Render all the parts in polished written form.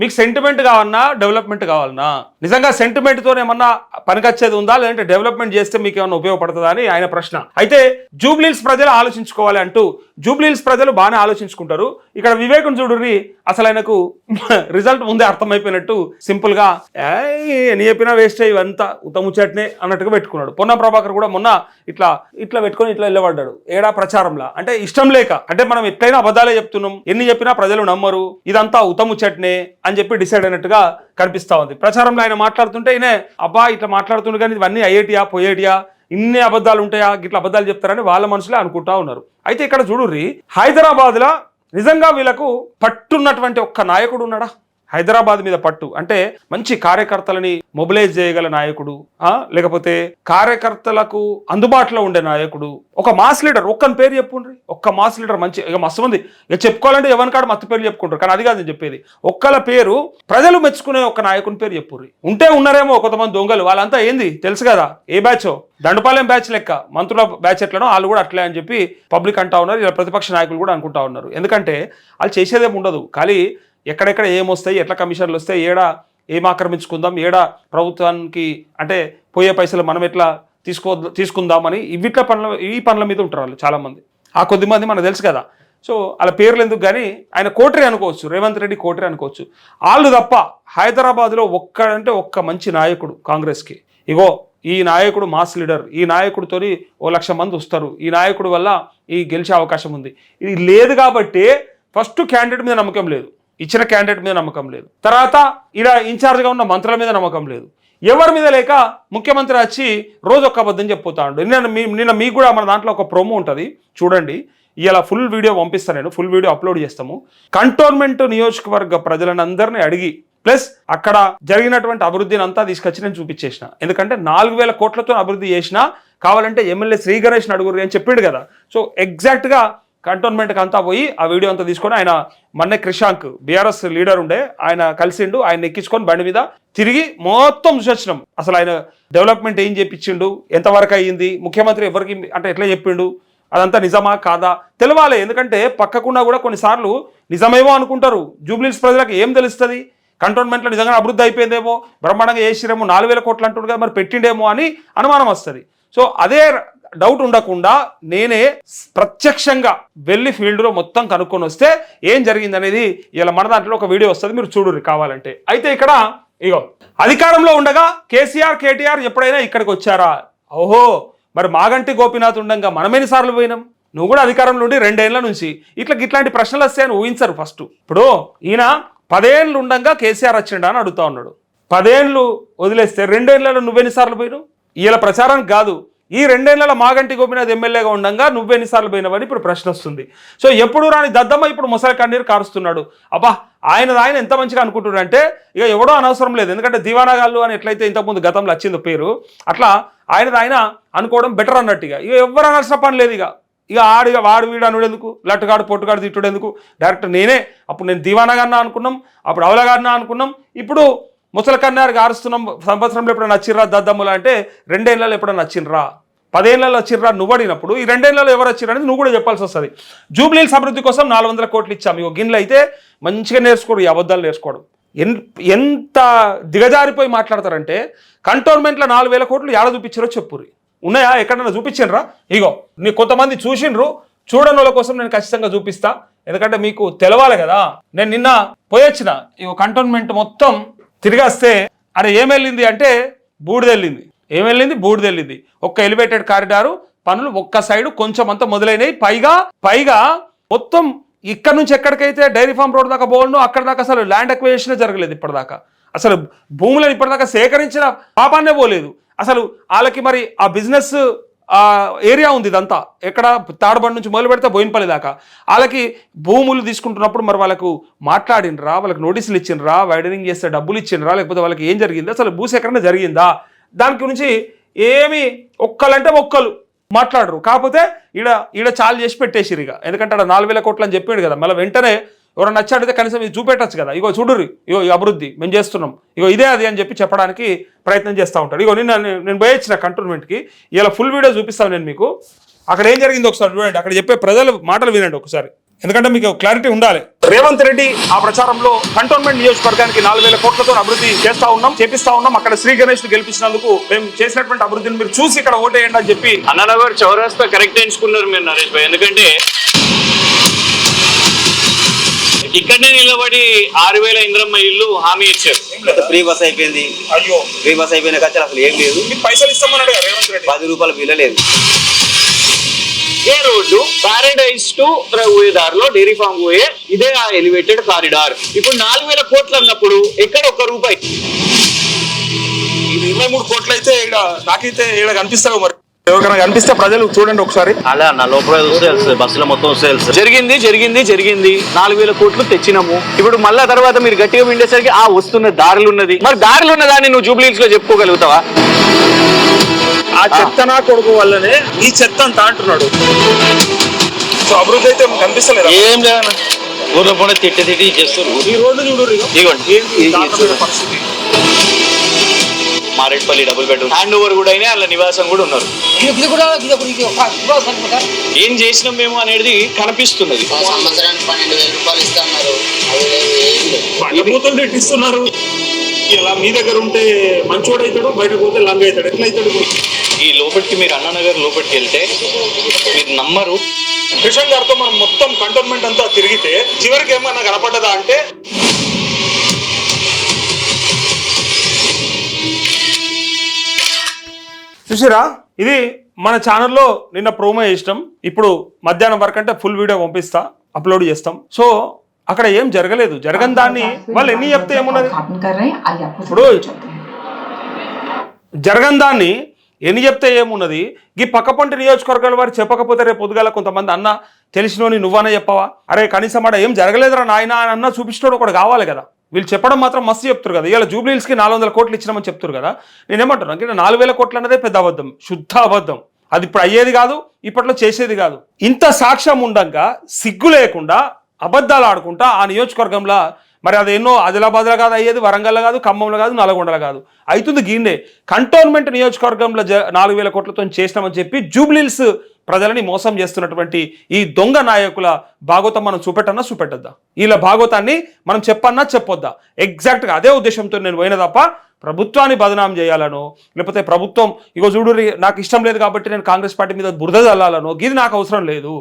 మీకు సెంటిమెంట్ కావాలన్నా డెవలప్మెంట్ కావాలన్నా, నిజంగా సెంటిమెంట్తో ఏమన్నా పనికొచ్చేది ఉందా, లేదంటే డెవలప్మెంట్ చేస్తే మీకు ఏమన్నా ఉపయోగపడుతుందా అని ఆయన ప్రశ్న. అయితే జూబ్లీహిల్స్ ప్రజలు ఆలోచించుకోవాలి అంటూ జూబ్లీహిల్స్ ప్రజలు బాగానే ఆలోచించుకుంటారు. ఇక్కడ వివేకం చూడుర్రి, అసలు ఆయనకు రిజల్ట్ ముందే అర్థమైపోయినట్టు సింపుల్ గా నీ చెప్పినా వేస్ట్ ఇవంతా ఉత్తముచ్చట్నే అన్నట్టుగా పెట్టుకున్నాడు. పొన్నం ప్రభాకర్ కూడా మొన్న ఇట్లా ఇట్లా పెట్టుకొని ఇట్లా వెళ్ళబడ్డాడు ఏడా ప్రచారంలా. అంటే ఇష్టం లేక, అంటే మనం ఎట్లయినా అబద్ధాలే చెప్తున్నాం, ఎన్ని చెప్పినా ప్రజలు నమ్మరు, ఇదంతా ఉత్తముచ్చట్నే అని చెప్పి డిసైడ్ అయినట్టుగా కనిపిస్తా ఉంది. ప్రచారంలో ఆయన మాట్లాడుతుంటే ఈయన అబ్బా ఇట్లా మాట్లాడుతుండే కానీ ఇవన్నీ అయ్యేటియా పోయేటియా, ఇన్ని అబద్ధాలు ఉంటాయా, ఇట్లా అబద్ధాలు చెప్తారని వాళ్ళ మనసులో అనుకుంటా ఉన్నారు. అయితే ఇక్కడ చూడుర్రి, హైదరాబాద్లో నిజంగా వీళ్ళకు పట్టున్నటువంటి ఒక్క నాయకుడు ఉన్నాడా? హైదరాబాద్ మీద పట్టు అంటే మంచి కార్యకర్తలని మొబిలైజ్ చేయగల నాయకుడు, లేకపోతే కార్యకర్తలకు అందుబాటులో ఉండే నాయకుడు, ఒక మాస్ లీడర్. ఒక్కని పేరు చెప్పుండ్రి, ఒక్క మాస్ లీడర్. మంచి ఇక మస్తు మంది ఇక చెప్పుకోవాలంటే ఎవరి కాడ మత్తు పేరు చెప్పుకుంటారు, కానీ అది కాదు నేను చెప్పేది. ఒక్కల పేరు ప్రజలు మెచ్చుకునే ఒక్క నాయకుని పేరు చెప్పుర్రి. ఉంటే ఉన్నారేమో కొంతమంది దొంగలు, వాళ్ళంతా ఏంది తెలుసు కదా, ఏ బ్యాచో దండపాలెం బ్యాచ్ లెక్క, మంత్రుల బ్యాచ్ ఎట్లనో వాళ్ళు కూడా అట్లే అని చెప్పి పబ్లిక్ అంటా ఉన్నారు. ఇలా ప్రతిపక్ష నాయకులు కూడా అనుకుంటా ఉన్నారు. ఎందుకంటే వాళ్ళు చేసేదేమి ఉండదు, ఖాళీ ఎక్కడెక్కడ ఏమొస్తాయి, ఎట్లా కమిషన్లు వస్తాయి, ఏడా ఏం ఆక్రమించుకుందాం, ఏడా ప్రభుత్వానికి అంటే పోయే పైసలు మనం ఎట్లా తీసుకుందామని ఈ పనుల మీద ఉంటారు వాళ్ళు చాలామంది. ఆ కొద్దిమంది మనకు తెలుసు కదా. సో వాళ్ళ పేర్లు ఎందుకు కానీ ఆయన కోటరీ అనుకోవచ్చు, రేవంత్ రెడ్డి కోటరీ అనుకోవచ్చు. వాళ్ళు తప్ప హైదరాబాద్లో ఒక్క మంచి నాయకుడు కాంగ్రెస్కి. ఇగో ఈ నాయకుడు మాస్ లీడర్, ఈ నాయకుడితో 1,00,000 మంది వస్తారు, ఈ నాయకుడు వల్ల ఈ గెలిచే అవకాశం ఉంది. ఇది లేదు కాబట్టి ఫస్ట్ క్యాండిడేట్ మీద నమ్మకం లేదు, ఇచ్చిన క్యాండిడేట్ మీద నమ్మకం లేదు, తర్వాత ఇలా ఇన్ఛార్జ్గా ఉన్న మంత్రుల మీద నమ్మకం లేదు, ఎవరి మీద లేక ముఖ్యమంత్రి వచ్చి రోజు ఒక్క అబద్ధం చెప్పిపోతాడు. నిన్న మీకు కూడా మన దాంట్లో ఒక ప్రోమో ఉంటుంది చూడండి, ఇలా ఫుల్ వీడియో పంపిస్తాను, నేను ఫుల్ వీడియో అప్లోడ్ చేస్తాము. కంటోన్మెంట్ నియోజకవర్గ ప్రజలందరినీ అడిగి ప్లస్ అక్కడ జరిగినటువంటి అభివృద్ధిని అంతా తీసుకొచ్చి నేను చూపించేసిన. ఎందుకంటే 4,000 కోట్లతో అభివృద్ధి చేసినా కావాలంటే ఎమ్మెల్యే శ్రీ గణేష్ని అడుగురు అని చెప్పిండు కదా. సో ఎగ్జాక్ట్గా కంటోన్మెంట్కి అంతా పోయి ఆ వీడియో అంతా తీసుకొని ఆయన మొన్నే క్రిషాంక్ బీఆర్ఎస్ లీడర్ ఉండే ఆయన కలిసిండు, ఆయన ఎక్కించుకొని బండి మీద తిరిగి మొత్తం చూసొచ్చినాం. అసలు ఆయన డెవలప్మెంట్ ఏం చేపించిండు, ఎంతవరకు అయ్యింది, ముఖ్యమంత్రి ఎవరికి అంటే ఎట్లా చెప్పిండు, అదంతా నిజమా కాదా తెలవాలి. ఎందుకంటే పక్కకున్నా కూడా కొన్నిసార్లు నిజమేమో అనుకుంటారు. జూబ్లీహిల్స్ ప్రజలకు ఏం తెలుస్తుంది, కంటోన్మెంట్లో నిజంగా అభివృద్ధి అయిపోయిందేమో, బ్రహ్మాండంగా చేసిరేమో, 4,000 కోట్లు అంటుండే కదా, మరి పెట్టిండేమో అని అనుమానం వస్తుంది. సో అదే డౌట్ ఉండకుండా నేనే ప్రత్యక్షంగా వెళ్ళి ఫీల్డ్లో మొత్తం కనుక్కొని వస్తే ఏం జరిగింది అనేది ఇలా మన దాంట్లో ఒక వీడియో వస్తుంది, మీరు చూడుర్రి కావాలంటే. అయితే ఇక్కడ ఇగో అధికారంలో ఉండగా కేసీఆర్ కేటీఆర్ ఎప్పుడైనా ఇక్కడికి వచ్చారా? ఓహో, మరి మాగంటి గోపీనాథ్ ఉండగా మనం ఎన్నిసార్లు పోయినాం? నువ్వు కూడా అధికారంలో ఉండి 2 ఏళ్ల నుంచి ఇట్లాంటి ప్రశ్నలు వస్తాయని ఊహించరు ఫస్ట్. ఇప్పుడు ఈయన 10 ఏళ్ళు ఉండగా కేసీఆర్ వచ్చిండా అని అడుగుతా ఉన్నాడు. 10 ఏళ్ళు వదిలేస్తే 2 ఏళ్లలో నువ్వెన్నిసార్లు పోయినావు? ఇలా ప్రచారానికి కాదు, ఈ 2 ఏళ్లలో మాగంటి గోపీనాథ్ ఎమ్మెల్యేగా ఉండగా నువ్వెన్నిసార్లు పోయినావని ఇప్పుడు ప్రశ్న వస్తుంది. సో ఎప్పుడు రాని దద్దమ్మ ఇప్పుడు ముసలి కన్నీరు కారుస్తున్నాడు. అబ్బా ఆయన ఎంత మంచిగా అనుకుంటున్నాడు అంటే ఇక ఎవడో అనవసరం లేదు. ఎందుకంటే దివానాగాళ్ళు అని ఎట్లయితే ఇంతకుముందు గతంలో వచ్చింది పేరు, అట్లా ఆయన అనుకోవడం బెటర్ అన్నట్టుగా. ఇక ఎవరు అనాల్సిన పని లేదు. ఇక వాడు వీడు అనుడు ఎందుకు, లట్టుగాడు పొట్టుగాడు తిట్టుడు ఎందుకు, డైరెక్ట్ నేనే. అప్పుడు నేను దివానాగాన్నా అనుకున్నాం, అప్పుడు అవలగాడినా అనుకున్నాం, ఇప్పుడు ముసలి కన్నీరు కారుస్తున్నాం. సంవత్సరంలో ఎప్పుడైనా నచ్చిర్రా దద్దమ్ములు అంటే 2 ఏళ్లలో ఎప్పుడైనా నచ్చిర్రా, 10 ఏళ్లలో వచ్చిర్రా నువ్వు అడిగినప్పుడు ఈ 2 ఏళ్లలో ఎవరు వచ్చిర్రా అనేది నువ్వు కూడా చెప్పాల్సి వస్తుంది. జూబ్లీహిల్స్ అభివృద్ధి కోసం 400 కోట్లు ఇచ్చాము. ఇగో గిన్నెలు అయితే మంచిగా నేర్చుకోడు, ఈ అబద్ధాలు నేర్చుకోవడం ఎంత దిగజారిపోయి మాట్లాడతారంటే కంటోన్మెంట్లో 4,000 కోట్లు ఏడ చూపించారో చెప్పుర్రి. ఉన్నాయా ఎక్కడన్నా చూపించిండ్రా? ఇగో నీ కొంతమంది చూసిండ్రు, చూడని వాళ్ళ కోసం నేను ఖచ్చితంగా చూపిస్తా, ఎందుకంటే మీకు తెలవాలి కదా. నేను నిన్న పోయొచ్చిన ఇగో కంటోన్మెంట్ మొత్తం తిరిగేస్తే అరే ఏమెళ్ళింది అంటే బూడిదెళ్ళింది. ఏమెళ్ళింది? బూడిదెళ్ళింది. ఒక్క ఎలివేటెడ్ కారిడారు పనులు ఒక్క సైడు కొంచెం అంతా మొదలైనవి. పైగా మొత్తం ఇక్కడ నుంచి ఎక్కడికైతే డైరీ ఫామ్ రోడ్ దాకా పోవడం అక్కడ దాకా అసలు ల్యాండ్ అక్విజిషన్ జరగలేదు ఇప్పటిదాకా. అసలు భూములను ఇప్పటిదాకా సేకరించిన పాపాన్నే పోలేదు. అసలు వాళ్ళకి మరి ఆ బిజినెస్ ఏరియా ఉంది ఇదంతా, ఎక్కడ తాడబండి నుంచి మొదలు పెడితే బోయినపల్లి దాకా. వాళ్ళకి భూములు తీసుకుంటున్నప్పుడు మరి వాళ్ళకు మాట్లాడినరా, వాళ్ళకి నోటీసులు ఇచ్చిండ్రా, వైడనింగ్ చేస్తే డబ్బులు ఇచ్చిండ్రా, లేకపోతే వాళ్ళకి ఏం జరిగింది, అసలు భూసేకరణ జరిగిందా, దాని గురించి ఏమి ఒక్కలంటే ఒక్కలు మాట్లాడరు. కాకపోతే ఈడ చాలు చేసి పెట్టేసిరు. ఇక ఎందుకంటే అక్కడ 4,000 కోట్లు అని చెప్పాడు కదా, మళ్ళీ వెంటనే ఎవరైనా నచ్చాడితే కనీసం ఇది చూపెట్టచ్చు కదా. ఇగో చూడుర్రి, ఇగో ఈ అభివృద్ధి మేము చేస్తున్నాం, ఇగో ఇదే అది అని చెప్పడానికి ప్రయత్నం చేస్తూ ఉంటాడు. ఇగో నేను పోయొచ్చిన కంటోన్మెంట్కి, ఇలా ఫుల్ వీడియో చూపిస్తాను నేను మీకు. అక్కడ ఏం జరిగింది ఒకసారి చూడండి, అక్కడ చెప్పే ప్రజల మాటలు వినండి ఒకసారి. ఎందుకంటే మీకు క్లారిటీ ఉండాలి. రేవంత్ రెడ్డి ఆ ప్రచారంలో కంటోన్మెంట్ నియోజకవర్గానికి 4,000 కోట్లతో అభివృద్ధి చేపిస్తా ఉన్నాం. అక్కడ శ్రీ గణేష్ ను గెలిపించినందుకు మేము చేసినటువంటి అభివృద్ధిని మీరు చూసి ఇక్కడ ఓటేయండి అని చెప్పి అన్నానగర్ చౌరస్తా కరెక్ట్ ఎంచుకున్నారు మీరు నరేష్ భాయ్. ఎందుకంటే ఇక్కడనే నిలబడి 6,000 ఇంద్రమ్మ ఇల్లు హామీ ఇచ్చారు. ఫ్రీ బస్ అయిపోయింది. అయ్యో ఫ్రీ బస్ అయిపోయిన ఖర్చు అసలు ఏం లేదు. మీకు పైసలు ఇస్తామన్నాడు రేవంత్ రెడ్డి. 10 రూపాయల బిల్లు లేదు. ఏ రోడ్డు పారాడైజ్ టు దారిలో డైరీ ఫామ్ పోయే ఇదే ఆ ఎలివేటెడ్ కారిడార్. ఇప్పుడు 4,000 కోట్లు అన్నప్పుడు ఎక్కడ 1 రూపాయి? 23 కోట్లు అయితే ఇక్కడ నాకైతే ఇక్కడ కనిపిస్తావు. మరి ఎవరికైనా కనిపిస్తే ప్రజలు చూడండి ఒకసారి. అలా నా లోపల చూస్తే బస్సులో మొత్తం సేల్స్ జరిగింది 4,000 కోట్లు తెచ్చినాము. ఇప్పుడు మళ్ళా తర్వాత మీరు గట్టిగా విండేసరికి వస్తున్న దారులు ఉన్నది. మరి దారులు ఉన్న దాన్ని నువ్వు జూబ్లీహిల్స్ లో చెప్పుకోగలుగుతావా? ఆ చెత్త నా కొడుకు వల్లనే ఈ చెత్త అంత అంటున్నాడు. సో అభివృద్ధి అయితే కనిపిస్తలేదు. ఏం లేదన్న, ఊర్లో పోనీ తిట్టి చేస్తారు. ఈ రోడ్డు చూడు ఇదిగోండి పరిస్థితి. Marredpally double bedroom hand over కూడా అయినా అలా నివాసం కూడా ఉన్నారు. ఏం చేసినాం మేము అనేది కనిపిస్తున్నది. సంవత్సరానికి 12,000 రూపాయలు ఇస్తున్నారు. బండబూతులు ఇస్తున్నారు. ఇలా మీ దగ్గర ఉంటే మంచోడు అవుతాడు, బయటకు పోతే లంగ అవుతాడు. ఎట్లా అవుతాడు? ఈ లోపలికి మీరు అన్నానగర్ లోపలికి వెళ్తే మీరు నమ్మరు. కిషన్ గారితో మనం మొత్తం కంటోన్మెంట్ అంతా తిరిగితే చివరికి ఏమన్నా కనపడ్డదా అంటే చూసిరా, ఇది మన ఛానల్లో నిన్న ప్రోమో చేసినాం. ఇప్పుడు మధ్యాహ్నం వరకు అంటే ఫుల్ వీడియో పంపిస్తా, అప్లోడ్ చేస్తాం. సో అక్కడ ఏం జరగలేదు. జరగని దాన్ని వాళ్ళు ఎన్ని చెప్తే ఏమున్నది? ఇప్పుడు జరగని దాన్ని ఎన్ని చెప్తే ఏమున్నది? ఈ పక్కపంటి నియోజకవర్గాల వారు చెప్పకపోతే రేపు పొద్దుగాల కొంతమంది అన్న తెలిసినోని నువ్వన్నా చెప్పవా? అరే కనీసం ఆడ ఏం జరగలేదురా నాయన అన్న చూపించినోడు ఒకటి కావాలి కదా. వీళ్ళు చెప్పడం మాత్రం మస్తు చెప్తారు కదా. ఇవాళ జూబ్లీహిల్స్కి 400 కోట్లు ఇచ్చినామని చెప్తారు కదా. నేనేమంటున్నాను అంటే 4,000 కోట్లు అన్నదే పెద్ద అబద్ధం, శుద్ధ అబద్ధం. అది ఇప్పుడు అయ్యేది కాదు, ఇప్పట్లో చేసేది కాదు. ఇంత సాక్ష్యం ఉండగా సిగ్గు లేకుండా అబద్ధాలు ఆడుకుంటా ఆ నియోజకవర్గంలో మరి అది ఎన్నో ఆదిలాబాద్లో కాదు అయ్యేది, వరంగల్లో కాదు, ఖమ్మంలో కాదు, నల్గొండలో కాదు, అవుతుంది గీండే. కంటోన్మెంట్ నియోజకవర్గంలో 4,000 కోట్లతో చేసినామని చెప్పి జూబ్లీహిల్స్ ప్రజలని మోసం చేస్తున్నటువంటి ఈ దొంగ నాయకుల భాగవతం మనం చూపెట్టద్దా? వీళ్ళ భాగవతాన్ని మనం చెప్పొద్దా? ఎగ్జాక్ట్గా అదే ఉద్దేశంతో నేను పోయిన తప్ప ప్రభుత్వాన్ని బదనాం చేయాలనో, లేకపోతే ప్రభుత్వం ఇగో చూడు నాకు ఇష్టం లేదు కాబట్టి నేను కాంగ్రెస్ పార్టీ మీద బురద చల్లాలనో ఇది నాకు అవసరం లేదు.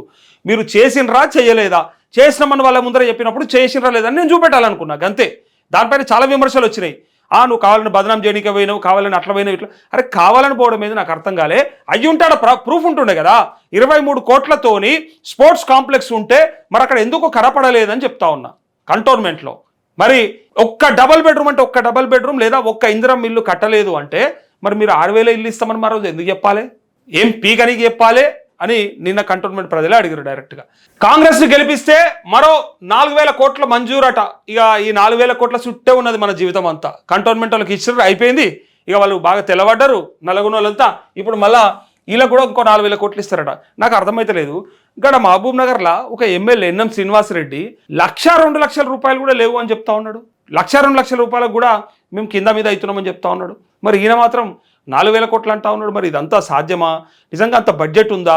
మీరు చేసినరా చేయలేదా? చేసినామని వాళ్ళ ముందర చెప్పినప్పుడు చేసినరా లేదని నేను చూపెట్టాలనుకున్నా అంతే. దానిపైన చాలా విమర్శలు వచ్చినాయి. నువ్వు కావాలని బదనాం చేయడానికి పోయినావు, కావాలని అట్లా పోయినావు, ఇట్లా. అరే కావాలని పోవడం మీద నాకు అర్థం కాలే. అయ్యి ఉంటాడు ప్రూఫ్ ఉంటుండే కదా. 23 కోట్లతోని స్పోర్ట్స్ కాంప్లెక్స్ ఉంటే మరి అక్కడ ఎందుకు కనపడలేదని చెప్తా ఉన్నా కంటోన్మెంట్లో. మరి ఒక్క డబల్ బెడ్రూమ్ అంటే ఒక్క డబల్ బెడ్రూమ్ లేదా ఒక్క ఇందిరం ఇల్లు కట్టలేదు అంటే మరి మీరు 6,000 ఇల్లు ఇస్తామని మరో ఎందుకు చెప్పాలి? ఏం పీకనికి చెప్పాలి అని నిన్న కంటోన్మెంట్ ప్రజలే అడిగారు డైరెక్ట్గా. కాంగ్రెస్ని గెలిపిస్తే మరో 4,000 కోట్ల మంజూరట. ఇక ఈ 4,000 కోట్ల చుట్టే ఉన్నది మన జీవితం అంతా. కంటోన్మెంట్ వాళ్ళకి ఇచ్చారు, అయిపోయింది. ఇక వాళ్ళు బాగా తెల్లబడ్డారు నలుగురు వాళ్ళంతా. ఇప్పుడు మళ్ళా వీళ్ళకి కూడా ఇంకో 4,000 కోట్లు ఇస్తారట. నాకు అర్థమైతే లేదు. ఇక్కడ మహబూబ్ నగర్లో ఒక ఎమ్మెల్యే ఎన్ఎం శ్రీనివాసరెడ్డి 1,02 లక్షల రూపాయలు కూడా లేవు అని చెప్తా ఉన్నాడు. 1,02 లక్షల రూపాయలకు కూడా మేము కింద మీద అవుతున్నామని చెప్తా ఉన్నాడు. మరి ఈయన మాత్రం 4,000 కోట్లు అంటా ఉన్నాడు. మరి ఇదంతా సాధ్యమా? నిజంగా అంత బడ్జెట్ ఉందా?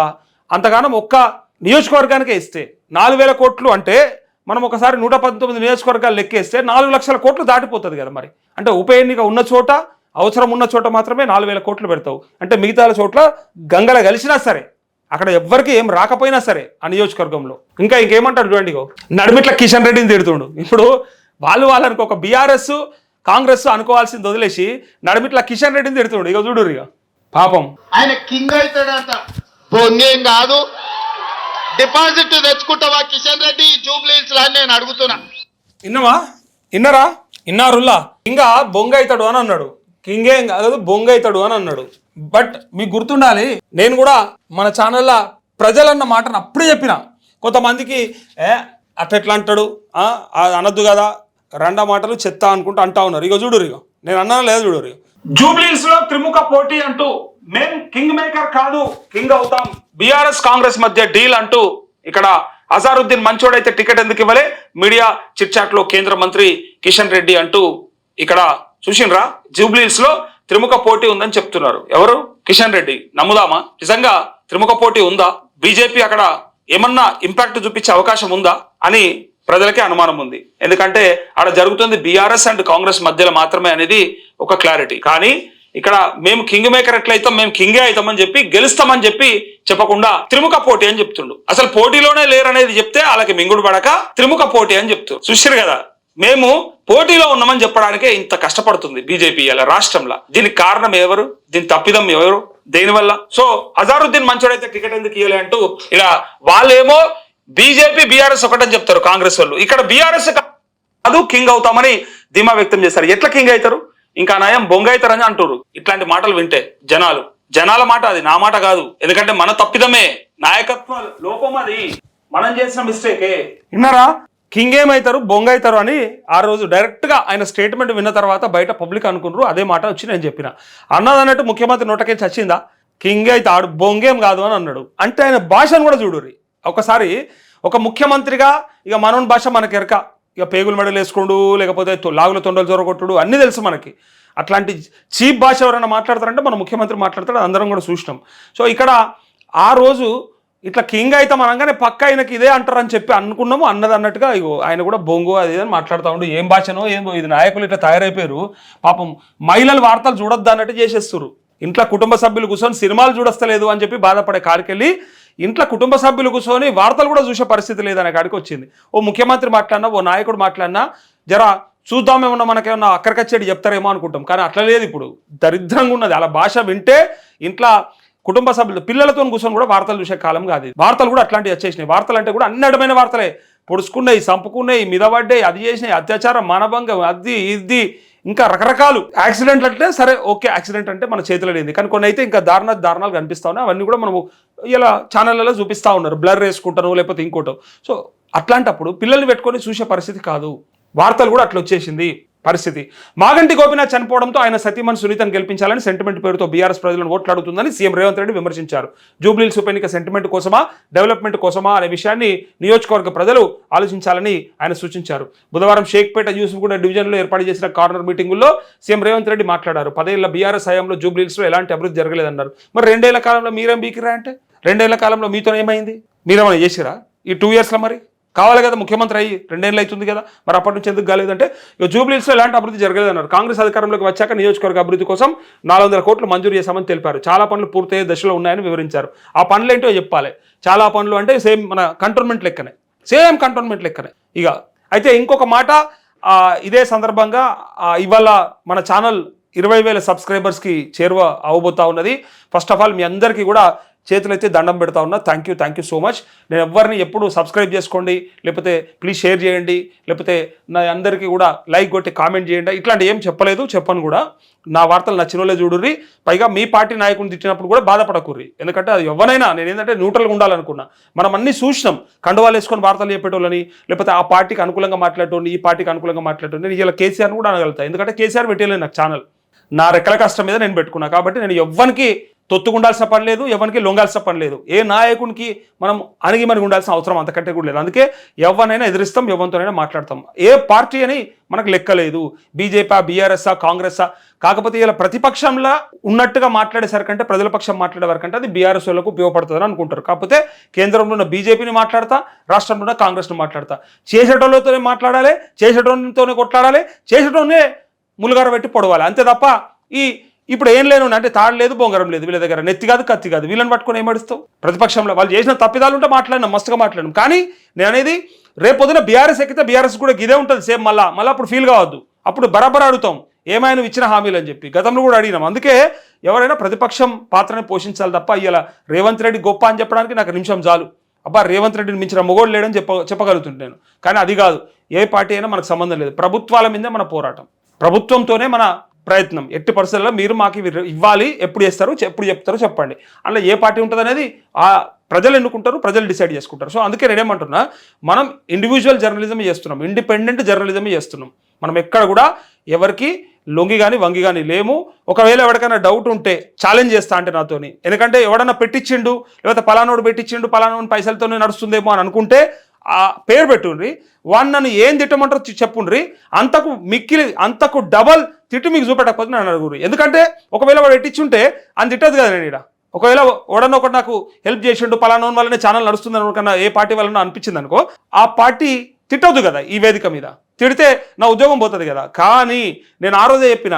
అంతగానం ఒక్క నియోజకవర్గానికే ఇస్తే 4,000 కోట్లు అంటే మనం ఒకసారి 119 నియోజకవర్గాలు లెక్కేస్తే 4 లక్షల కోట్లు దాటిపోతుంది కదా. మరి అంటే ఉప ఎన్నిక ఉన్న చోట, అవసరం ఉన్న చోట మాత్రమే 4,000 కోట్లు పెడతావు అంటే మిగతా చోట్ల గంగల కలిసినా సరే, అక్కడ ఎవ్వరికి ఏం రాకపోయినా సరే ఆ నియోజకవర్గంలో ఇంకేమంటారు చూడండి. నడిమిట్ల కిషన్ రెడ్డిని తిడుతుండు. ఇప్పుడు వాళ్ళకి ఒక బీఆర్ఎస్ కాంగ్రెస్ అనుకోవాల్సింది వదిలేసి నడిమిట్ల కిషన్ రెడ్డిని తిడుతుండు. ఇక చూడు ఇక పాపం ఆయన కింగ్ అవుతాడంట. పొంగేం కాదు, డిపాజిట్ తెచ్చుకుంటావా కిషన్ రెడ్డి జూబ్లీహిల్స్ అని నేను అడుగుతున్నా. ఇన్నారా? ఇన్నారుల్లా ఇంకా బొంగ అవుతాడు అని అన్నాడు. కింగేం కాదు బొంగ అవుతాడు అని అన్నాడు. బట్ మీకు గుర్తుండాలి, నేను కూడా మన ఛానల్లో ప్రజలన్న మాటను అప్పుడే చెప్పిన. కొంతమందికి అట్లా అంటాడు అనొద్దు కదా, రెండా మాటలు చెత్త అనుకుంటూ అంటా ఉన్నారు. ఇక చూడు ఇక నేను అన్నా లేదు చూడు. జూబ్లీహిల్స్ లో త్రిముఖ పోటీ అంటూ మేం కింగ్ మేకర్ కాదు కింగ్ అవుతాం, బీఆర్ఎస్ కాంగ్రెస్ మధ్య డీల్ అంటూ ఇక్కడ అజారుద్దీన్ మంచోడైతే టికెట్ ఎందుకు ఇవ్వలే, మీడియా చిట్ చాట్ లో కేంద్ర మంత్రి కిషన్ రెడ్డి అంటూ ఇక్కడ చూసిండ్రా. జూబ్లీహిల్స్ లో త్రిముఖ పోటీ ఉందని చెప్తున్నారు. ఎవరు? కిషన్ రెడ్డి. నమ్ముదామా? నిజంగా త్రిముఖ పోటీ ఉందా? బీజేపీ అక్కడ ఏమన్నా ఇంపాక్ట్ చూపించే అవకాశం ఉందా అని ప్రజలకే అనుమానం ఉంది. ఎందుకంటే ఆడ జరుగుతుంది బీఆర్ఎస్ అండ్ కాంగ్రెస్ మధ్యలో మాత్రమే అనేది ఒక క్లారిటీ. కానీ ఇక్కడ మేము కింగ్ మేకర్ ఎట్లయితాం, మేము కింగే అవుతామని చెప్పి గెలుస్తామని చెప్పి చెప్పకుండా త్రిముఖ పోటీ అని చెప్తుండు. అసలు పోటీలోనే లేరనేది చెప్తే వాళ్ళకి మింగుడు పడక త్రిముఖ పోటీ అని చెప్తూ చూసారు కదా. మేము పోటీలో ఉన్నామని చెప్పడానికే ఇంత కష్టపడుతుంది బీజేపీ ఇలా రాష్ట్రంలో. దీనికి కారణం ఎవరు, దీని తప్పిదం ఎవరు, దేనివల్ల? సో అజారుద్దీన్ మంచోడైతే టికెట్ ఎందుకు ఇవ్వలే అంటూ ఇలా వాళ్ళేమో బీజేపీ బీఆర్ఎస్ ఒకటని చెప్తారు కాంగ్రెస్ వాళ్ళు. ఇక్కడ బీఆర్ఎస్ కాదు కింగ్ అవుతామని ధీమా వ్యక్తం చేస్తారు. ఎట్లా కింగ్ అవుతారు, ఇంకా నయం బొంగ అవుతారని అంటారు. ఇట్లాంటి మాటలు వింటే జనాల మాట, అది నా మాట కాదు. ఎందుకంటే మన తప్పిదమే, నాయకత్వ లోపం, అది మనం చేసిన మిస్టేకే. విన్నారా, కింగ్ ఏమవుతారు బొంగ అవుతారు అని ఆ రోజు డైరెక్ట్ గా ఆయన స్టేట్మెంట్ విన్న తర్వాత బయట పబ్లిక్ అనుకున్నారు. అదే మాట వచ్చి నేను చెప్పిన అన్నదన్నట్టు ముఖ్యమంత్రి నోటకేసి వచ్చిందా, కింగ్ అయితే ఆడు బొంగేం కాదు అని అన్నాడు. అంటే ఆయన భాషను కూడా చూడుర్రి. ఒకసారి ఒక ముఖ్యమంత్రిగా ఇక మనోని భాష మనకి ఎరక, ఇక పేగులు మెడలు వేసుకోండు, లేకపోతే లాగుల తొండలు జొరగొట్టుడు అన్నీ తెలుసు మనకి. అట్లాంటి చీప్ భాష ఎవరైనా మాట్లాడతారంటే మన ముఖ్యమంత్రి మాట్లాడతాడు, అందరం కూడా చూసినాం. సో ఇక్కడ ఆ రోజు ఇట్లా కింగ్ అయితే అనగానే పక్క ఆయనకి ఇదే అంటారని చెప్పి అనుకున్నాము. అన్నదన్నట్టుగా ఇగో ఆయన కూడా బొంగు అది అని మాట్లాడుతూ ఉండు. ఏం భాషనో ఏం ఇది, నాయకులు ఇట్లా తయారైపోయారు. పాపం మహిళలు వార్తలు చూడొద్దు అన్నట్టు చేసేస్తారు. ఇంట్లో కుటుంబ సభ్యులు కూర్చొని సినిమాలు చూడస్తలేదు అని చెప్పి బాధపడే కాడికెళ్ళి ఇంట్లో కుటుంబ సభ్యులు కూర్చొని వార్తలు కూడా చూసే పరిస్థితి లేదనే కాడికి వచ్చింది. ఓ ముఖ్యమంత్రి మాట్లాడినా, ఓ నాయకుడు మాట్లాడినా జరా చూద్దామేమన్నా మనకేమన్నా అక్కడికచ్చేది చెప్తారేమో అనుకుంటాం. కానీ అట్లా లేదు. ఇప్పుడు దరిద్రంగా ఉన్నది. అలా భాష వింటే ఇంట్లో కుటుంబ సభ్యులు పిల్లలతో కూర్చొని కూడా వార్తలు చూసే కాలం కాదు. వార్తలు కూడా అట్లాంటివి వచ్చేసినాయి. వార్తలు అంటే కూడా అన్ని అడ్డమైన వార్తలే, పొడుచుకున్నాయి, చంపుకున్నాయి, మిదవడ్డాయి, అది చేసినాయి, అత్యాచారం, మానభంగం, అది ఇది ఇంకా రకరకాలు. యాక్సిడెంట్లు అంటే సరే ఓకే, యాక్సిడెంట్ అంటే మన చేతిలో లేదు. కానీ కొన్ని అయితే ఇంకా దారుణాలు కనిపిస్తా ఉన్నాయి. అవన్నీ కూడా మనము ఇలా ఛానళ్ళలో చూపిస్తూ ఉన్నారు, బ్లర్ వేసుకుంటాను లేకపోతే ఇంకోటో. సో అట్లాంటప్పుడు పిల్లల్ని పెట్టుకొని చూసే పరిస్థితి కాదు. వార్తలు కూడా అట్లా వచ్చేసింది పరిస్థితి. మాగంటి గోపీనాథ్ చనిపోవడంతో ఆయన సతీమణి సునీతను గెలిపించాలని సెంటిమెంట్ పేరుతో బీఆర్ఎస్ ప్రజలను ఓట్లాడుతుందని సీఎం రేవంత్ రెడ్డి విమర్శించారు. జూబ్లీహిల్స్ ఉప ఎన్నిక సెంటిమెంట్ కోసమా, డెవలప్మెంట్ కోసమా అనే విషయాన్ని నియోజకవర్గ ప్రజలు ఆలోచించాలని ఆయన సూచించారు. బుధవారం షేక్పేట యూసుఫ్గూడ డివిజన్లో ఏర్పాటు చేసిన కార్నర్ మీటింగుల్లో సీఎం రేవంత్ రెడ్డి మాట్లాడారు. 10 ఏళ్ల బీఆర్ఎస్ హయాంలో జూబ్లీహిల్స్లో ఎలాంటి అభివృద్ధి జరగలేదన్నారు. మరి 2 ఏళ్ల కాలంలో మీరేం బీకిరా అంటే 2 ఏళ్ల కాలంలో మీతో ఏమైంది, మీరేమైనా చేసిరా ఈ 2 ఇయర్స్లో? మరి కావాలి కదా, ముఖ్యమంత్రి అయ్యి 2 ఏళ్ళు అవుతుంది కదా, మరి అప్పటి నుంచి ఎందుకు కాలేదంటే ఇక జూబ్లీహిల్స్లో ఎలాంటి అభివృద్ధి జరగలేదన్నారు. కాంగ్రెస్ అధికారంలోకి వచ్చాక నియోజకవర్గ అభివృద్ధి కోసం 400 కోట్లు మంజూరు చేశామని తెలిపారు. చాలా పనులు పూర్తయ్యే దశలో ఉన్నాయని వివరించారు. ఆ పనులు ఏంటో చెప్పాలి. చాలా పనులు అంటే సేమ్ మన కంటోన్మెంట్ లెక్కనే, సేమ్ కంటోన్మెంట్ లెక్కనే. ఇక అయితే ఇంకొక మాట, ఇదే సందర్భంగా ఇవాళ మన ఛానల్ 20,000 సబ్స్క్రైబర్స్కి చేరువ అవబోతా ఉన్నది. ఫస్ట్ ఆఫ్ ఆల్ మీ అందరికీ కూడా చేతులైతే దండం పెడతా ఉన్నా. Thank you so much. నేను ఎవరిని ఎప్పుడు సబ్స్క్రైబ్ చేసుకోండి, లేకపోతే ప్లీజ్ షేర్ చేయండి, లేకపోతే నా అందరికీ కూడా లైక్ కొట్టి కామెంట్ చేయండి, ఇట్లాంటి ఏం చెప్పను కూడా. నా వార్తలు నచ్చిన వాళ్ళే చూడుర్రి. పైగా మీ పార్టీ నాయకుని తిట్టినప్పుడు కూడా బాధపడకుర్రి. ఎందుకంటే అది ఎవరైనా, నేను ఏంటంటే న్యూట్రల్గా ఉండాలనుకున్నా. మనం అన్నీ చూసినాం, కండువాలు వేసుకొని వార్తలు చెప్పేటోళ్ళని, లేకపోతే ఆ పార్టీకి అనుకూలంగా మాట్లాడేటోని, ఈ పార్టీకి అనుకూలంగా మాట్లాడేటోని. నేను ఇలా కేసీఆర్ని కూడా అనగలుగుతాను. ఎందుకంటే కేసీఆర్ పెట్టలేదు నాకు ఛానల్, నా రెక్కల కష్టం మీద నేను పెట్టుకున్నా. కాబట్టి నేను ఎవ్వరికి తొత్తుకుండాల్సిన పని లేదు, ఎవరికి లొంగాల్సిన పని లేదు. ఏ నాయకునికి మనం అణిగి మనకి ఉండాల్సిన అవసరం అంతకంటే కూడా లేదు. అందుకే ఎవరినైనా ఎదిరిస్తాం, ఎవరితోనైనా మాట్లాడతాం. ఏ పార్టీ అని మనకు లెక్కలేదు, బీజేపీ, బీఆర్ఎస్, కాంగ్రెస్. కాకపోతే ఇలా ప్రతిపక్షంలో ఉన్నట్టుగా మాట్లాడేసరికంటే, ప్రజల పక్షం మాట్లాడే వరకంటే అది బీఆర్ఎస్ వాళ్ళకు ఉపయోగపడుతుందని అనుకుంటారు. కాకపోతే కేంద్రంలో ఉన్న బీజేపీని మాట్లాడతా, రాష్ట్రంలో ఉన్న కాంగ్రెస్ని మాట్లాడతా. చేసేటోళ్ళతోనే మాట్లాడాలి, చేసేటోళ్ళతోనే కొట్లాడాలి, చేసేటోనే ములుగార పెట్టి పొడవాలి, అంతే తప్ప ఇప్పుడు ఏం లేను అంటే తాడు లేదు, బొంగరం లేదు వీళ్ళ దగ్గర, నెత్తి కాదు కత్తి కాదు. వీళ్ళని పట్టుకొని ఏమడుస్తావు? ప్రతిపక్షంలో వాళ్ళు చేసిన తప్పిదాలు ఉంటే మాట్లాడినాం, మస్తుగా మాట్లాడినాం. కానీ నేను అనేది రేపొద్దున బీఆర్ఎస్ ఎక్కితే బీఆర్ఎస్ కూడా ఇదే ఉంటుంది సేమ్. మళ్ళీ అప్పుడు ఫీల్ కావద్దు. అప్పుడు బరాబర్ అడుగుతాం ఏమైనా ఇచ్చిన హామీలు అని చెప్పి. గతంలో కూడా అడిగినాం. అందుకే ఎవరైనా ప్రతిపక్షం పాత్రని పోషించాలి తప్ప ఇలా రేవంత్ రెడ్డి గొప్ప అని చెప్పడానికి నాకు నిమిషం చాలు. అబ్బా రేవంత్ రెడ్డిని మించిన మొగోడు లేడని చెప్పగలుగుతుంటాను. కానీ అది కాదు. ఏ పార్టీ అయినా మనకు సంబంధం లేదు. ప్రభుత్వాల మీదే మన పోరాటం, ప్రభుత్వంతోనే మన ప్రయత్నం. ఎట్టి పరిస్థితుల్లో మీరు మాకు ఇవ్వాలి, ఎప్పుడు చేస్తారు, ఎప్పుడు చెప్తారో చెప్పండి. అందులో ఏ పార్టీ ఉంటుంది అనేది ఆ ప్రజలు ఎన్నుకుంటారు, ప్రజలు డిసైడ్ చేసుకుంటారు. సో అందుకే నేనేమంటున్నా, మనం ఇండివిజువల్ జర్నలిజం చేస్తున్నాం, ఇండిపెండెంట్ జర్నలిజం చేస్తున్నాం. మనం ఎక్కడ కూడా ఎవరికి లొంగి కానీ వంగి కానీ లేము. ఒకవేళ ఎవరికైనా డౌట్ ఉంటే ఛాలెంజ్ చేస్తా అంటే నాతోని, ఎందుకంటే ఎవడన్నా పెట్టించిండు, లేకపోతే పలానోడు పెట్టించిండు, పలానోడు పైసలతోనే నడుస్తుందేమో అని అనుకుంటే ఆ పేరు పెట్టుండ్రి, వాడు నన్ను ఏం తిట్టమంటారో చెప్పుండ్రి, అంతకు డబల్ తిట్టు మీకు చూపెట్టకపోతే నన్ను అడుగురు. ఎందుకంటే ఒకవేళ వాడు ఎట్టించుంటే అని తిట్టదు కదా. నేను ఇక్కడ ఒకవేళ ఓడన్నా ఒకటి నాకు హెల్ప్ చేసిండు పలానా వల్లనే ఛానల్ నడుస్తుంది అనుకన్నా ఏ పార్టీ వల్ల అనిపించింది అనుకో, ఆ పార్టీ తిట్టొద్దు కదా ఈ వేదిక మీద. తిడితే నా ఉద్యోగం పోతుంది కదా. కానీ నేను ఆ రోజే చెప్పిన,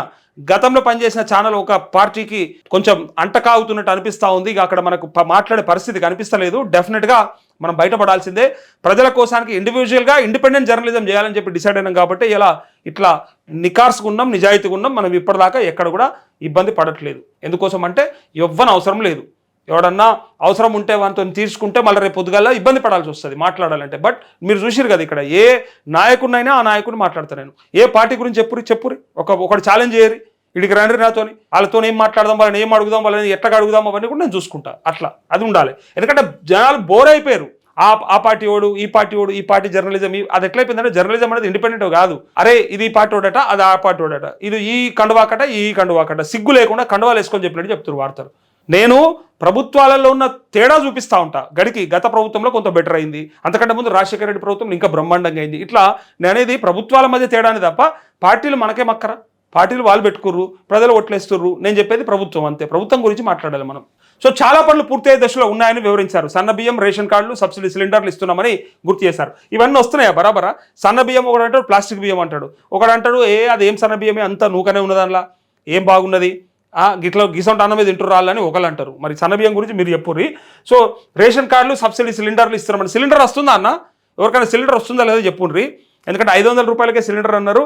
గతంలో పనిచేసిన ఛానల్ ఒక పార్టీకి కొంచెం అంటకాగుతున్నట్టు అనిపిస్తూ ఉంది. ఇక అక్కడ మనకు మాట్లాడే పరిస్థితి కనిపిస్తలేదు. డెఫినెట్గా మనం బయటపడాల్సిందే. ప్రజల కోసానికి ఇండివిజువల్గా ఇండిపెండెంట్ జర్నలిజం చేయాలని చెప్పి డిసైడ్ అయినాం కాబట్టి ఇలా ఇట్లా నికార్స్గా ఉన్నాం, నిజాయితీగా ఉన్నాం. మనం ఇప్పటిదాకా ఎక్కడ కూడా ఇబ్బంది పడట్లేదు. ఎందుకోసం అంటే ఎవ్వని అవసరం లేదు. ఎవడన్నా అవసరం ఉంటే వాటితో తీర్చుకుంటే మళ్ళీ రేపు పొద్దుగాల ఇబ్బంది పడాల్సి వస్తుంది మాట్లాడాలంటే. బట్ మీరు చూసిరు కదా ఇక్కడ ఏ నాయకుడినైనా ఆ నాయకుడిని మాట్లాడతాను నేను. ఏ పార్టీ గురించి చెప్పురి ఒకటి ఛాలెంజ్ చేయరి, ఇడికి రండి నాతోని, వాళ్ళతో ఏం మాట్లాడదాం, వాళ్ళని ఏం అడుగుదాం, వాళ్ళని ఎట్లా అడుగుదాం, అవన్నీ కూడా నేను చూసుకుంటా. అట్లా అది ఉండాలి. ఎందుకంటే జనాలు బోర్ అయిపోయారు. ఆ పార్టీ ఓడు, ఈ పార్టీ ఓడు, ఈ పార్టీ జర్నలిజం, అది ఎట్లయిపోయిందంటే జర్నలిజం అనేది ఇండిపెండెంట్ కాదు. అరే ఇది ఈ పార్టీ ఓడట, అది ఆ పార్టీ ఓడట, ఇది ఈ కండువాకట, ఈ కండువాకట, సిగ్గు లేకుండా కండువాలు వేసుకొని చెప్పినట్టు చెప్తారు వార్తలు. నేను ప్రభుత్వాలలో ఉన్న తేడా చూపిస్తూ ఉంటా. గత ప్రభుత్వంలో కొంత బెటర్ అయింది, అంతకంటే ముందు రాజశేఖర రెడ్డి ప్రభుత్వం ఇంకా బ్రహ్మాండంగా అయింది. ఇట్లా నేను అనేది ప్రభుత్వాల మధ్య తేడాని తప్ప పార్టీలు మనకే మక్కరా. పార్టీలు వాళ్ళు పెట్టుకుర్రు, ప్రజలు ఓట్లేస్తుర్రు. నేను చెప్పేది ప్రభుత్వం అంతే. ప్రభుత్వం గురించి మాట్లాడాలి మనం. సో చాలా పనులు పూర్తయ్యే దశలో ఉన్నాయని వివరించారు. సన్న బియ్యం, రేషన్ కార్డులు, సబ్సిడీ సిలిండర్లు ఇస్తున్నామని గుర్తు చేశారు. ఇవన్నీ వస్తున్నాయా బరాబరా? సన్న బియ్యం ఒకడు అంటాడు, ప్లాస్టిక్ బియ్యం అంటాడు. ఒకడంటాడు అది ఏం సన్న బియ్యమే, అంత నూకనే ఉన్నదానిలా, ఏం బాగున్నది, గిట్లా గీసంట అన్న మీద తింటూ రాలని ఒకళ్ళు అంటారు. మరి సన్న బియ్యం గురించి మీరు చెప్పుర్రి. సో రేషన్ కార్డులు, సబ్సిడీ సిలిండర్లు ఇస్తున్నామని, సిలిండర్ వస్తుందా అన్న? ఎవరికైనా సిలిండర్ వస్తుందా లేదో చెప్పుర్రి. ఎందుకంటే 500 రూపాయలకే సిలిండర్ అన్నారు.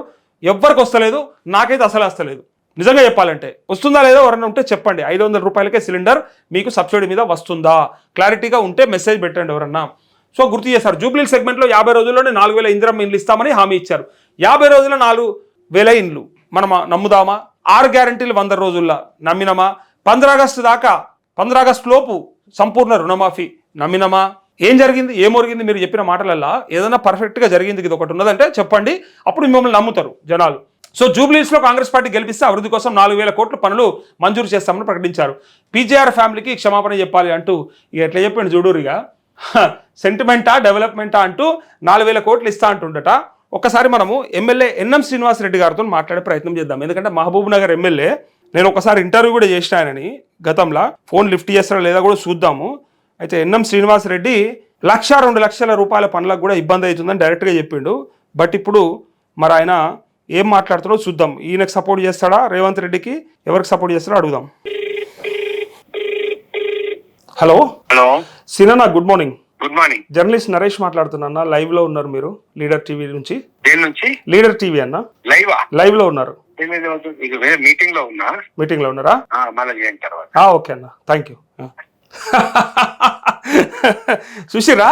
ఎవ్వరికి వస్తలేదు, నాకైతే అసలు వస్తలేదు. నిజంగా చెప్పాలంటే వస్తుందా లేదో ఎవరైనా ఉంటే చెప్పండి. 500 రూపాయలకే సిలిండర్ మీకు సబ్సిడీ మీద వస్తుందా? క్లారిటీగా ఉంటే మెసేజ్ పెట్టండి ఎవరన్నా. సో గుర్తు చేశారు. జూబ్లీ సెగ్మెంట్లో 50 రోజుల్లోనే 4000 ఇందిరమ్మ ఇండ్లు ఇస్తామని హామీ ఇచ్చారు. 50 రోజుల్లో 4000 ఇండ్లు మనం నమ్ముదామా? 6 గ్యారంటీలు 100 రోజుల్లో నమ్మినమా? 15 ఆగస్టు దాకా, 15 ఆగస్టు లోపు సంపూర్ణ రుణమాఫీ నమ్మినమా? ఏం జరిగింది, ఏమొరిగింది? మీరు చెప్పిన మాటలల్లా ఏదైనా పర్ఫెక్ట్గా జరిగింది ఇది ఒకటి ఉన్నదంటే చెప్పండి, అప్పుడు మిమ్మల్ని నమ్ముతారు జనాలు. సో జూబ్లీస్లో కాంగ్రెస్ పార్టీ గెలిపిస్తే అభివృద్ధి కోసం 4000 కోట్ల పనులు మంజూరు చేస్తామని ప్రకటించారు. పీజేఆర్ ఫ్యామిలీకి క్షమాపణ చెప్పాలి అంటూ ఎట్లా చెప్పండి చూడూరిగా. సెంటిమెంటా డెవలప్మెంటా అంటూ 4000 కోట్లు ఇస్తా అంటుండట. ఒక్కసారి మనము ఎమ్మెల్యే ఎన్ఎం శ్రీనివాసరెడ్డి గారితో మాట్లాడే ప్రయత్నం చేద్దాం. ఎందుకంటే మహబూబ్ నగర్ ఎమ్మెల్యే, నేను ఒకసారి ఇంటర్వ్యూ కూడా చేసిన ఆయనని గతంలో, ఫోన్ లిఫ్ట్ చేస్తారా లేదా కూడా చూద్దాము. అయితే ఎన్ఎం శ్రీనివాసరెడ్డి 1,02 లక్షల రూపాయల పనులకు కూడా ఇబ్బంది అవుతుందని డైరెక్ట్గా చెప్పిండు. బట్ ఇప్పుడు మరి ఆయన ఏం మాట్లాడుతాడో చూద్దాం. ఈయనకు సపోర్ట్ చేస్తాడా, రేవంత్ రెడ్డికి ఎవరికి సపోర్ట్ చేస్తాడో అడుగుదాం. హలో సినా, good morning. Good morning. Journalist Naresh మాట్లాడుతున్నా. లైవ్ లో ఉన్నారు మీరు లీడర్ టీవీ నుంచి. దేని నుంచి? లీడర్ టీవీ అన్న. లైవ్ లో ఉన్నారు. మీటింగ్ లో ఉన్నా. మీటింగ్ లో ఉన్నారా? మళ్ళీ చేయండి తర్వాత. ఓకే అన్న, థ్యాంక్ యూ. చూసిరా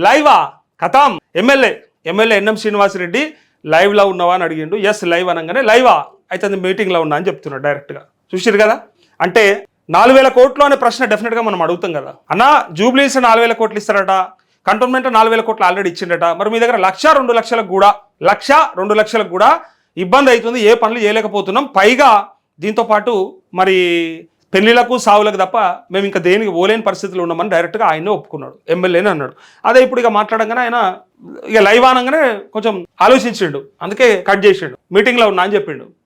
లైవా కథం. ఎమ్మెల్యే ఎన్ఎం శ్రీనివాసరెడ్డి లైవ్ లో ఉన్నావా అని అడిగిండు. ఎస్ లైవ్ అనగానే లైవా అయితే మీటింగ్ లో ఉన్నా అని చెప్తున్నాడు డైరెక్ట్ గా. చూసిరు కదా, అంటే 4000 కోట్లు అనే ప్రశ్న డెఫినెట్ గా మనం అడుగుతాం కదా. అన్న జూబ్లీస్ 4000 కోట్లు ఇస్తారట, కంటోన్మెంట్ 4000 కోట్లు ఆల్రెడీ ఇచ్చిండట. మరి మీ దగ్గర 1,02 లక్షలకు కూడా 1,02 లక్షలకు కూడా ఇబ్బంది అవుతుంది, ఏ పనులు చేయలేకపోతున్నాం. పైగా దీంతో పాటు మరి పెళ్లిలకు సావులకు తప్ప మేము ఇంకా దేనికి పోలేని పరిస్థితులు ఉన్నామని డైరెక్ట్గా ఆయనే ఒప్పుకున్నాడు, ఎమ్మెల్యేని అన్నాడు. అదే ఇప్పుడు ఇక మాట్లాడంగానే ఆయన ఇక లైవ్ అనగానే కొంచెం ఆలోచించిండు, అందుకే కట్ చేసిండు. మీటింగ్లో ఉన్నా అని చెప్పిండు.